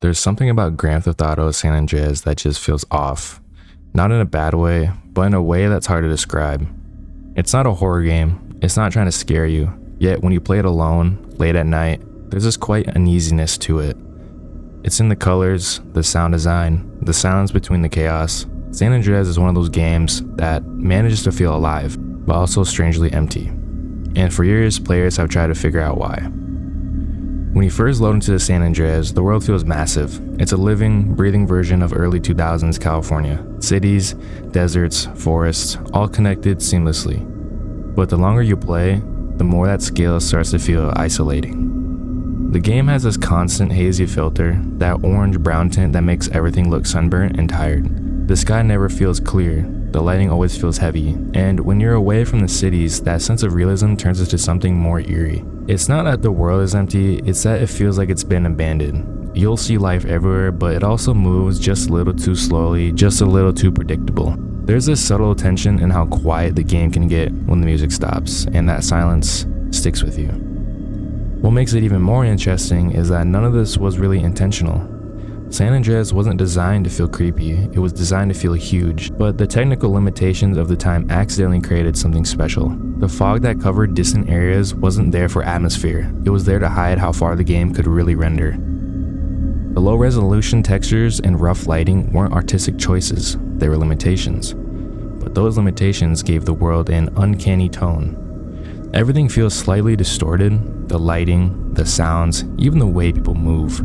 There's something about Grand Theft Auto San Andreas that just feels off. Not in a bad way, but in a way that's hard to describe. It's not a horror game, it's not trying to scare you, yet when you play it alone, late at night, there's this quite uneasiness to it. It's in the colors, the sound design, the silence between the chaos. San Andreas is one of those games that manages to feel alive, but also strangely empty. And for years, players have tried to figure out why. When you first load into the San Andreas, the world feels massive. It's a living, breathing version of early 2000s California. Cities, deserts, forests, all connected seamlessly. But the longer you play, the more that scale starts to feel isolating. The game has this constant hazy filter, that orange-brown tint that makes everything look sunburnt and tired. The sky never feels clear, the lighting always feels heavy, and when you're away from the cities, that sense of realism turns into something more eerie. It's not that the world is empty, it's that it feels like it's been abandoned. You'll see life everywhere, but it also moves just a little too slowly, just a little too predictable. There's this subtle tension in how quiet the game can get when the music stops, and that silence sticks with you. What makes it even more interesting is that none of this was really intentional. San Andreas wasn't designed to feel creepy, it was designed to feel huge, but the technical limitations of the time accidentally created something special. The fog that covered distant areas wasn't there for atmosphere, it was there to hide how far the game could really render. The low resolution textures and rough lighting weren't artistic choices, they were limitations. But those limitations gave the world an uncanny tone. Everything feels slightly distorted, the lighting, the sounds, even the way people move.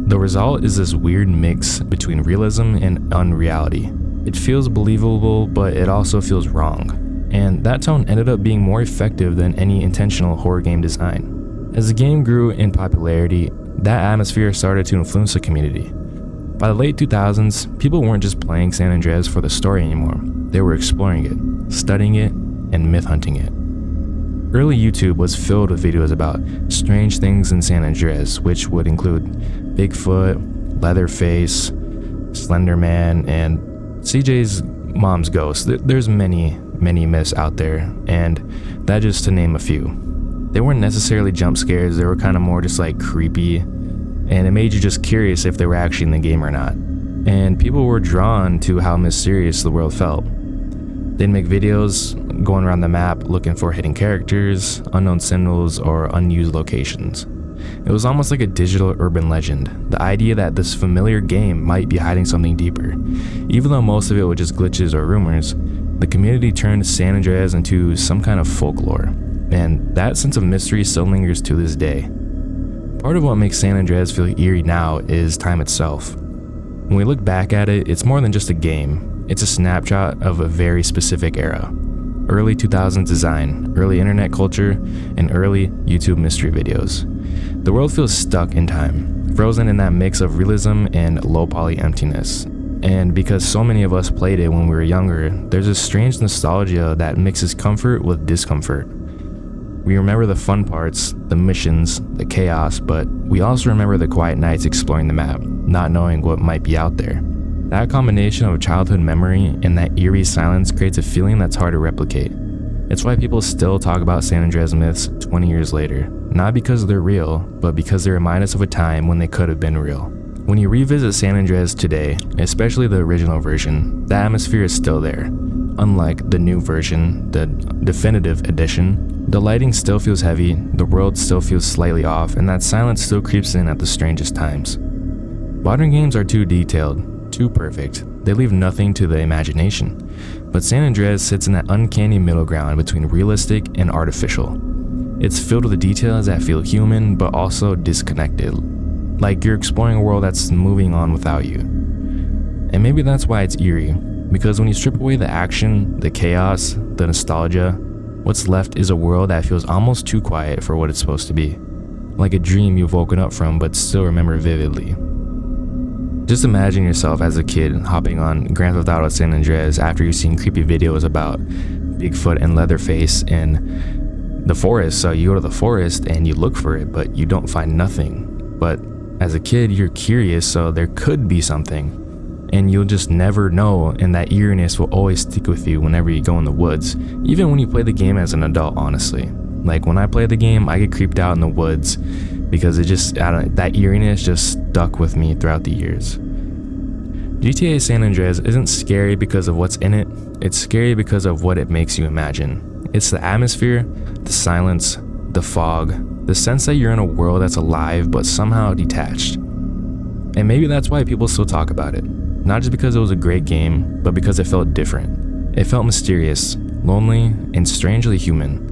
The result is this weird mix between realism and unreality. It feels believable, but it also feels wrong. And that tone ended up being more effective than any intentional horror game design. As the game grew in popularity, that atmosphere started to influence the community. By the late 2000s, people weren't just playing San Andreas for the story anymore. They were exploring it, studying it, and myth hunting it. Early YouTube was filled with videos about strange things in San Andreas, which would include Bigfoot, Leatherface, Slender Man, and CJ's mom's ghost. There's many myths out there, and that just to name a few. They weren't necessarily jump scares, they were kind of more just like creepy, and it made you just curious if they were actually in the game or not. And people were drawn to how mysterious the world felt. They'd make videos going around the map looking for hidden characters, unknown symbols, or unused locations. It was almost like a digital urban legend, the idea that this familiar game might be hiding something deeper. Even though most of it was just glitches or rumors, the community turned San Andreas into some kind of folklore, and that sense of mystery still lingers to this day. Part of what makes San Andreas feel eerie now is time itself. When we look back at it, it's more than just a game. It's a snapshot of a very specific era. Early 2000s design, early internet culture, and early YouTube mystery videos. The world feels stuck in time, frozen in that mix of realism and low-poly emptiness. And because so many of us played it when we were younger, there's a strange nostalgia that mixes comfort with discomfort. We remember the fun parts, the missions, the chaos, but we also remember the quiet nights exploring the map, not knowing what might be out there. That combination of childhood memory and that eerie silence creates a feeling that's hard to replicate. It's why people still talk about San Andreas myths 20 years later, not because they're real, but because they remind us of a time when they could have been real. When you revisit San Andreas today, especially the original version, the atmosphere is still there. Unlike the new version, the definitive edition, the lighting still feels heavy, the world still feels slightly off, and that silence still creeps in at the strangest times. Modern games are too detailed, too perfect. They leave nothing to the imagination. But San Andreas sits in that uncanny middle ground between realistic and artificial. It's filled with details that feel human but also disconnected, like you're exploring a world that's moving on without you. And maybe that's why it's eerie, because when you strip away the action, the chaos, the nostalgia, what's left is a world that feels almost too quiet for what it's supposed to be. Like a dream you've woken up from but still remember vividly. Just imagine yourself as a kid hopping on Grand Theft Auto San Andreas after you've seen creepy videos about Bigfoot and Leatherface in the forest. So you go to the forest and you look for it, but you don't find nothing. But as a kid, you're curious, so there could be something. And you'll just never know, and that eeriness will always stick with you whenever you go in the woods, even when you play the game as an adult, honestly. Like when I play the game, I get creeped out in the woods because that eeriness just stuck with me throughout the years. GTA San Andreas isn't scary because of what's in it, it's scary because of what it makes you imagine. It's the atmosphere, the silence, the fog, the sense that you're in a world that's alive but somehow detached. And maybe that's why people still talk about it. Not just because it was a great game, but because it felt different. It felt mysterious, lonely, and strangely human.